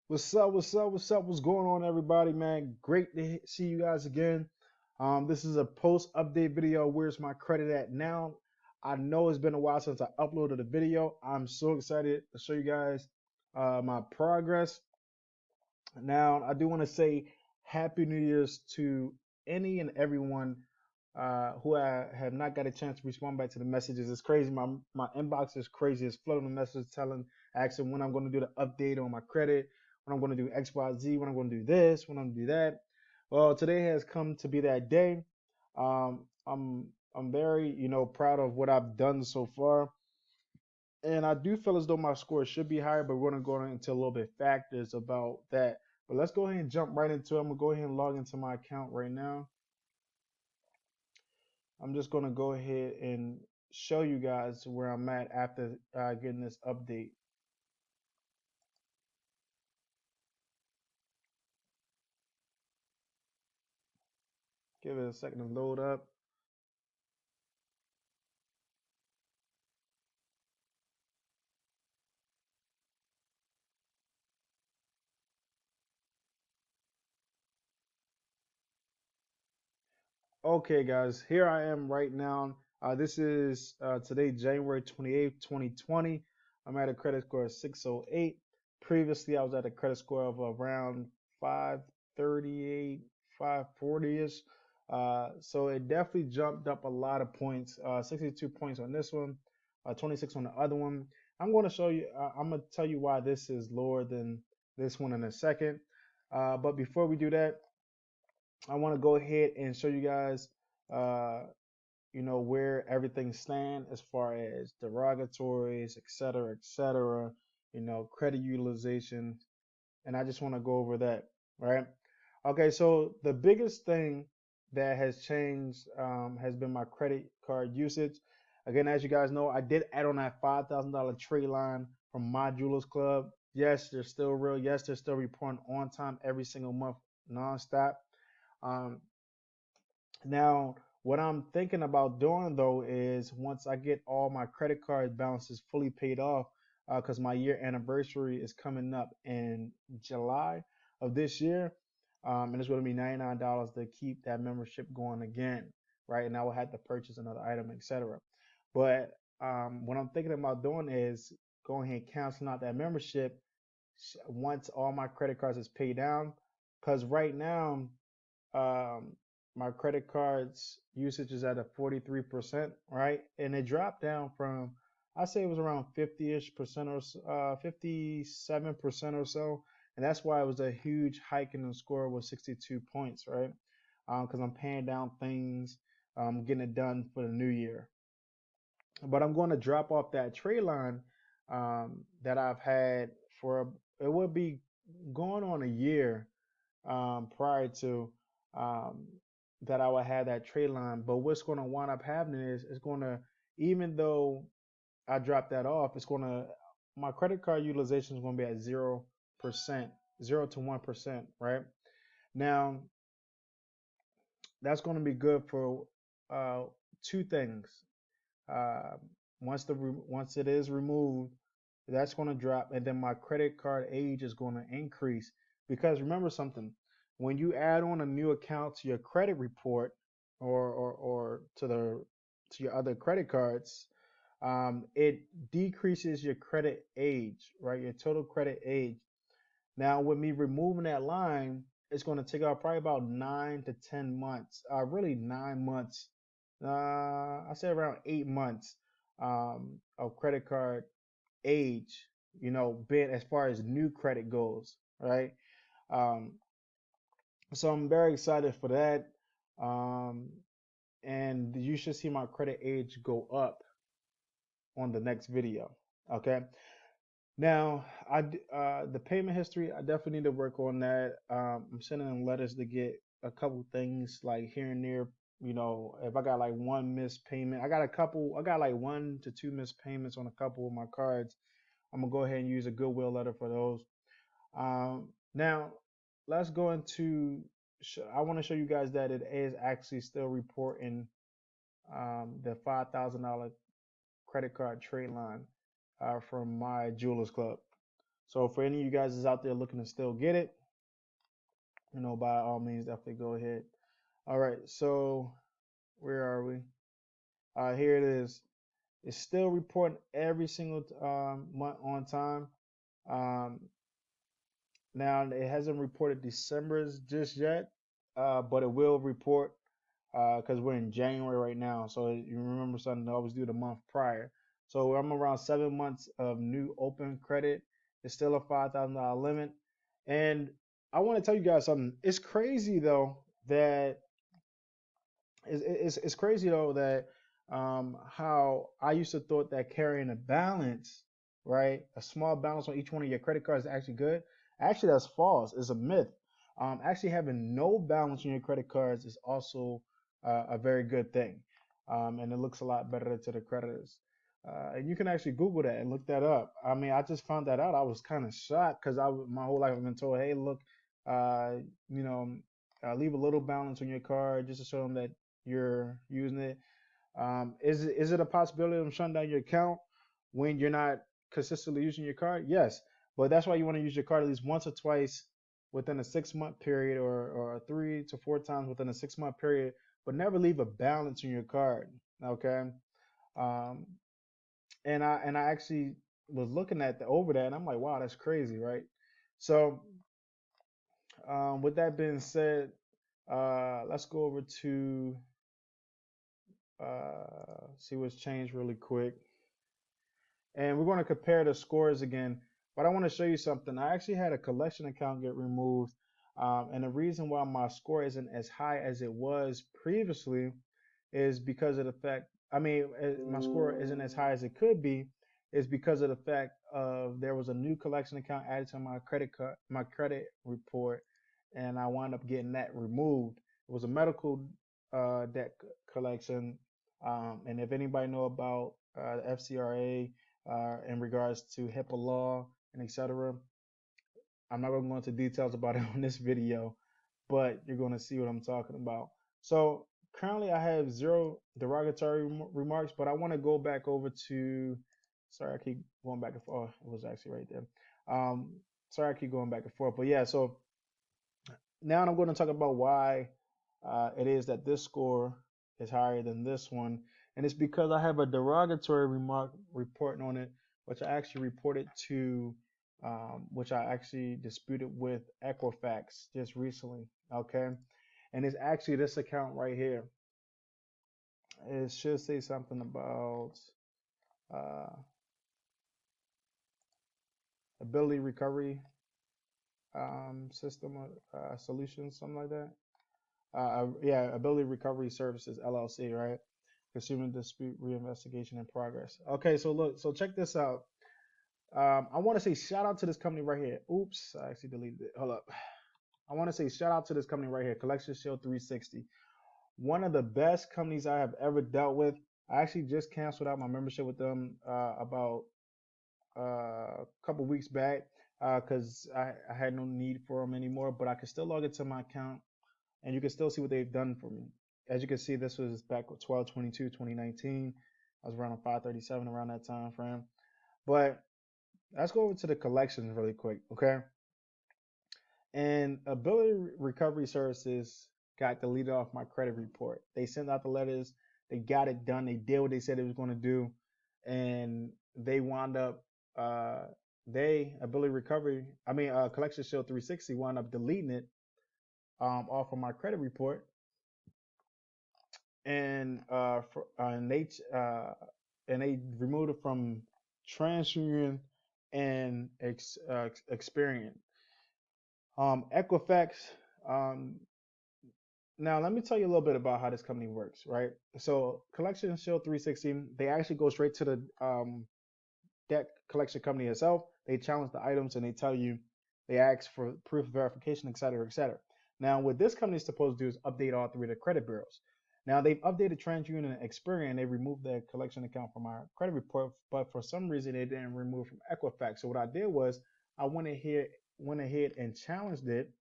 What's up? What's up? What's up? What's going on, everybody, man? Great to see you guys again. This is a post update video. Where's my credit at now? I know it's been a while since I uploaded a video. I'm so excited to show you guys my progress. Now, I do want to say Happy New Year's to any and everyone who I have not got a chance to respond back to the messages. It's crazy. My inbox is crazy. It's flooding with messages asking when I'm going to do the update on my credit, when I'm going to do X, Y, Z, when I'm going to do this, when I'm going to do that. Well, today has come to be that day. I'm very proud of what I've done so far, and I do feel as though my score should be higher, but we're going to go into a little bit factors about that. But let's go ahead and jump right into it. I'm gonna go ahead and log into my account right now. I'm just going to go ahead and show you guys where I'm at after getting this update. Give it a second to load up. Okay, guys, here I am right now. This is today, January 28th, 2020. I'm at a credit score of 608. Previously, I was at a credit score of around 538, 540-ish. So it definitely jumped up a lot of points. 62 points on this one, 26 on the other one. I'm going to show you, I'm going to tell you why this is lower than this one in a second. But before we do that, I want to go ahead and show you guys, uh, where everything stand as far as derogatories, et cetera, credit utilization. And I just want to go over that, right? Okay, so the biggest thing that has changed has been my credit card usage. Again, as you guys know, I did add on that $5,000 trade line from my Jewelers Club. Yes, they're still real. Yes, they're still reporting on time every single month, nonstop. Um, Now, what I'm thinking about doing though is once I get all my credit card balances fully paid off, because my year anniversary is coming up in July of this year, and it's going to be $99 to keep that membership going again, right? And I will have to purchase another item, etc. But what I'm thinking about doing is going ahead and canceling out that membership once all my credit cards is paid down, because right now um, my credit cards usage is at a 43%, right? And it dropped down from, I say it was around 50-ish percent or 57% or so. And that's why it was a huge hike in the score with 62 points, right? Because I'm paying down things, getting it done for the new year. But I'm going to drop off that trade line that I've had for, it will be going on a year prior to um, that I would have that trade line. But what's going to wind up happening is it's going to, even though I drop that off, it's going to, my credit card utilization is going to be at 0%, 0 to 1%, right? Now, that's going to be good for uh, two things. Uh, once it is removed, that's going to drop, and then my credit card age is going to increase. Because remember something, when you add on a new account to your credit report, or to your other credit cards, it decreases your credit age, right? Your total credit age. Now, with me removing that line, it's going to take out probably about 9 to 10 months. Really 9 months. I say around 8 months of credit card age. Being as far as new credit goes, right? Um, so I'm very excited for that. Um, and you should see my credit age go up on the next video. Okay. Now, the payment history, I definitely need to work on that. I'm sending them letters to get a couple things like here and there. If I got like one missed payment, I got a couple. I got like 1 to 2 missed payments on a couple of my cards. I'm gonna go ahead and use a goodwill letter for those. Now, let's go into. I want to show you guys that it is actually still reporting the $5,000 credit card trade line from my Jewelers Club. So for any of you guys that's out there looking to still get it, by all means, definitely go ahead. All right, so where are we? Here it is. It's still reporting every single month on time. Um, Now it hasn't reported December's just yet, but it will report because we're in January right now. So you remember something, I always do the month prior. So I'm around 7 months of new open credit. It's still a $5,000 limit, and I want to tell you guys something. It's crazy though that it's crazy though that how I used to thought that carrying a balance, right, a small balance on each one of your credit cards is actually good. Actually, that's false. It's a myth. Actually, having no balance on your credit cards is also a very good thing, and it looks a lot better to the creditors. And you can actually Google that and look that up. I mean, I just found that out. I was kind of shocked because my whole life I've been told, hey, look, uh, you know, leave a little balance on your card just to show them that you're using it. Is it a possibility of shutting down your account when you're not consistently using your card? Yes, but that's why you want to use your card at least once or twice within a 6 month period, or 3 to 4 times within a 6 month period, but never leave a balance on your card. Okay. Um, and I actually was looking at over that, and I'm like, wow, that's crazy, right? So, with that being said, let's go over to see what's changed really quick. And we're going to compare the scores again. But I want to show you something. I actually had a collection account get removed. And the reason why my score isn't as high as it was previously is because of the fact, my score isn't as high as it could be, is because of the fact of there was a new collection account added to my credit report, and I wound up getting that removed. It was a medical debt collection, and if anybody know about the FCRA in regards to HIPAA law and etc., I'm not going to go into details about it on this video, but you're going to see what I'm talking about. So currently I have zero derogatory remarks, but I want to go back over to, sorry, I keep going back and forth. Oh, it was actually right there. Sorry, I keep going back and forth, but yeah, so now I'm going to talk about why it is that this score is higher than this one. And it's because I have a derogatory remark reporting on it, which I actually reported to, which I actually disputed with Equifax just recently. Okay. And it's actually this account right here. It should say something about uh, ability recovery system solutions, something like that. Yeah, Ability Recovery Services LLC, right? Consumer Dispute Reinvestigation in progress. Okay, so look, so check this out. I want to say shout out to this company right here. Oops, I actually deleted it. Hold up. I want to say shout out to this company right here, Collection Shield 360. One of the best companies I have ever dealt with. I actually just canceled out my membership with them about a couple weeks back because I had no need for them anymore, but I could still log into my account and you can still see what they've done for me. As you can see, this was back with 12/22/2019. I was around 537 around that time frame. But let's go over to the collections really quick, okay? And Ability Recovery Services got deleted off my credit report. They sent out the letters, they got it done, they did what they said it was going to do, and they wound up Ability Recovery, Collection Shield 360 wound up deleting it off of my credit report, and they removed it from TransUnion and Experian. Equifax. Um, Now let me tell you a little bit about how this company works, right? So Collection Shield 360, they actually go straight to the debt collection company itself. They challenge the items and they tell you, they ask for proof of verification, et cetera, et cetera. Now, what this company is supposed to do is update all three of the credit bureaus. Now, they've updated TransUnion and Experian. They removed their collection account from our credit report, but for some reason, they didn't remove from Equifax. So what I did was I went ahead and challenged it.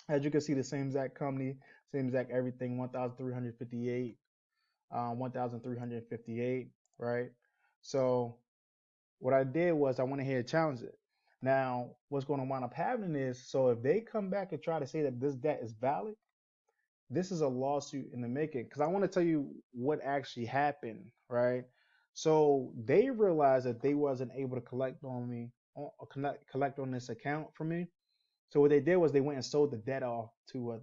As you can see, the same exact company, same exact everything, 1,358, 1,358, right? So what I did was I went ahead and challenged it. Now, what's going to wind up happening is, so if they come back and try to say that this debt is valid, this is a lawsuit in the making. Because I want to tell you what actually happened, right? So they realized that they wasn't able to collect on me, collect on this account from me. So what they did was they went and sold the debt off to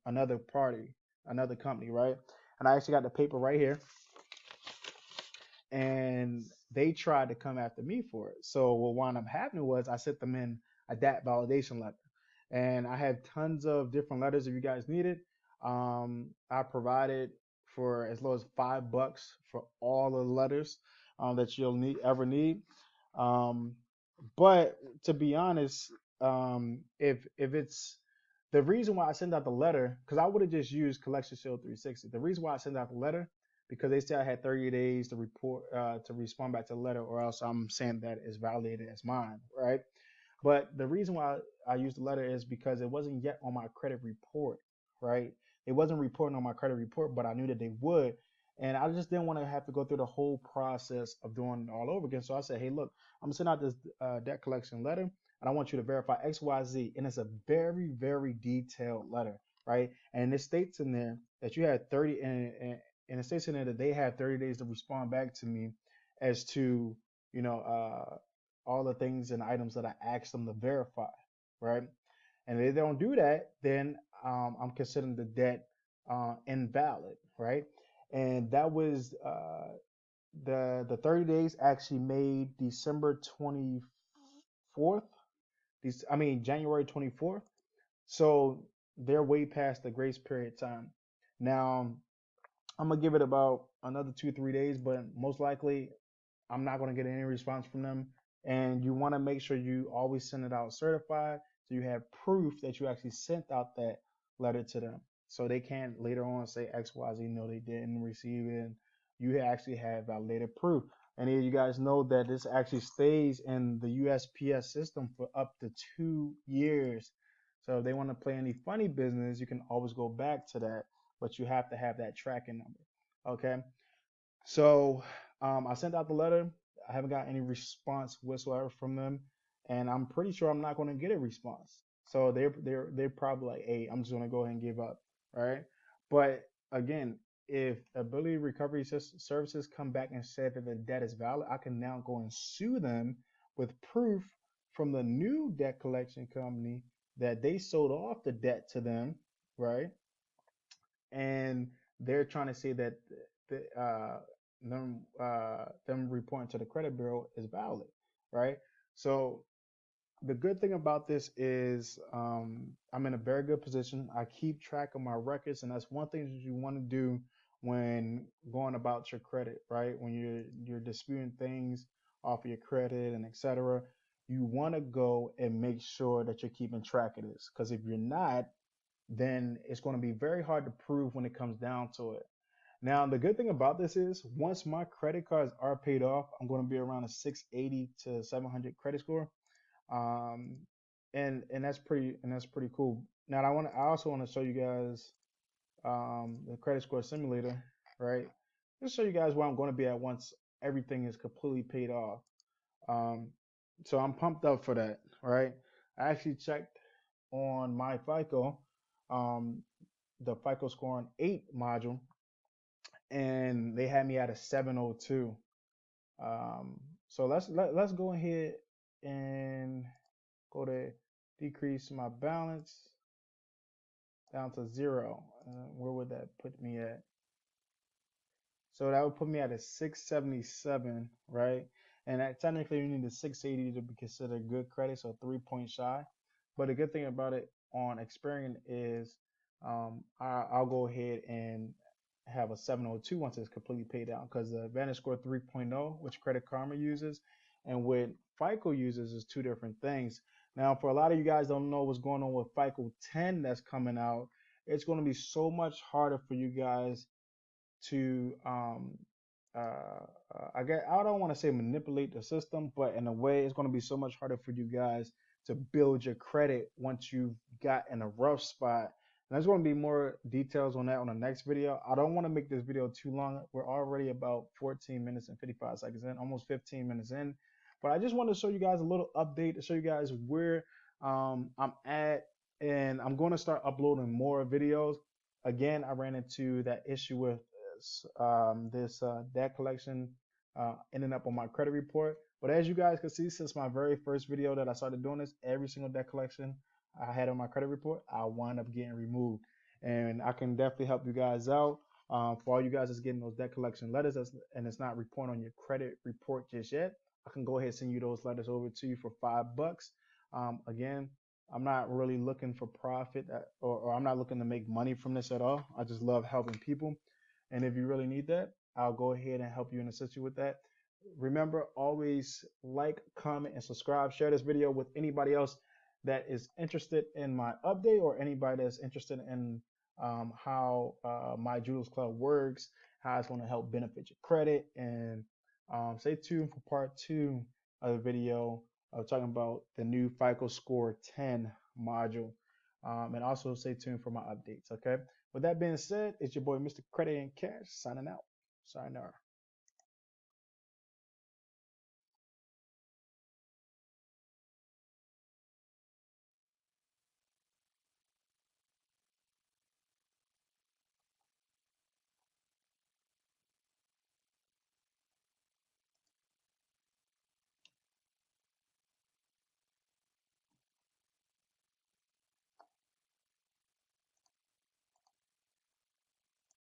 another party, another company, right? And I actually got the paper right here, and they tried to come after me for it. So what wound up happening was I sent them in a debt validation letter, and I have tons of different letters if you guys need it. I provided for as low as $5 for all the letters that you'll ever need. Um, but to be honest, if it's the reason why I send out the letter, because I would have just used Collection Shield 360. The reason why I send out the letter because they said I had 30 days to report to respond back to the letter, or else I'm saying that it's validated as mine, right? But the reason why I used the letter is because it wasn't yet on my credit report, right? It wasn't reporting on my credit report, but I knew that they would. And I just didn't want to have to go through the whole process of doing it all over again. So I said, hey, look, I'm going to send out this debt collection letter, and I want you to verify XYZ. And it's a very, very detailed letter, right? And it states in there that you had 30, and it states in there that they had 30 days to respond back to me as to, you know, all the things and items that I asked them to verify, right? And if they don't do that, then I'm considering the debt invalid, right? And that was the 30 days actually made December 24th. I mean January 24th. So they're way past the grace period time. Now I'm gonna give it about another 2 3 days, but most likely I'm not going to get any response from them. And you want to make sure you always send it out certified so you have proof that you actually sent out that letter to them. So they can't later on say XYZ, no, they didn't receive it. And you actually have validated proof. And then you guys know that this actually stays in the USPS system for up to 2 years. So if they want to play any funny business, you can always go back to that, but you have to have that tracking number. Okay. So I sent out the letter. I haven't got any response whatsoever from them, and I'm pretty sure I'm not going to get a response. So they're probably like, hey, I'm just going to go ahead and give up, right? But again, if ability recovery services come back and say that the debt is valid, I can now go and sue them with proof from the new debt collection company that they sold off the debt to them, right? And they're trying to say that the, them reporting to the credit bureau is valid, right? So the good thing about this is I'm in a very good position. I keep track of my records, and that's one thing that you want to do when going about your credit, right? When you're disputing things off of your credit and etc. You want to go and make sure that you're keeping track of this, because if you're not, then it's going to be very hard to prove when it comes down to it. Now, the good thing about this is once my credit cards are paid off, I'm going to be around a 680 to 700 credit score. Um, and that's pretty cool. Now, I also want to show you guys the credit score simulator, right? Just show you guys where I'm going to be at once everything is completely paid off. Um, so I'm pumped up for that, right? I actually checked on my FICO, um, the FICO scoring 8 module, and they had me at a 702. Um, so let's go ahead and go to decrease my balance down to 0. Where would that put me at? So that would put me at a 677, right? And that technically you need a 680 to be considered good credit, so 3 point shy. But the good thing about it on Experian is I'll go ahead and have a 702 once it's completely paid out, because the Advantage Score 3.0, which Credit Karma uses, and what FICO uses is two different things. Now, for a lot of you guys don't know what's going on with FICO 10 that's coming out, it's going to be so much harder for you guys to I don't want to say manipulate the system, but in a way it's going to be so much harder for you guys to build your credit once you've got in a rough spot. And there's going to be more details on that on the next video. I don't want to make this video too long. We're already about 14 minutes and 55 seconds in, almost 15 minutes in. But I just want to show you guys a little update to show you guys where I'm at, and I'm going to start uploading more videos. Again, I ran into that issue with this debt collection ending up on my credit report. But as you guys can see, since my very first video that I started doing this, every single debt collection I had on my credit report, I wound up getting removed. And I can definitely help you guys out. For all you guys that's getting those debt collection letters and it's not reporting on your credit report just yet, I can go ahead and send you those letters over to you for $5. Again, I'm not really looking for profit or I'm not looking to make money from this at all. I just love helping people. And if you really need that, I'll go ahead and help you and assist you with that. Remember, always like, comment, and subscribe. Share this video with anybody else that is interested in my update or anybody that's interested in how my Jules Club works, how it's going to help benefit your credit. And stay tuned for part 2 of the video of talking about the new FICO Score 10 module. And also stay tuned for my updates. Okay. With that being said, it's your boy Mr. Credit and Cash signing out. Sayonara.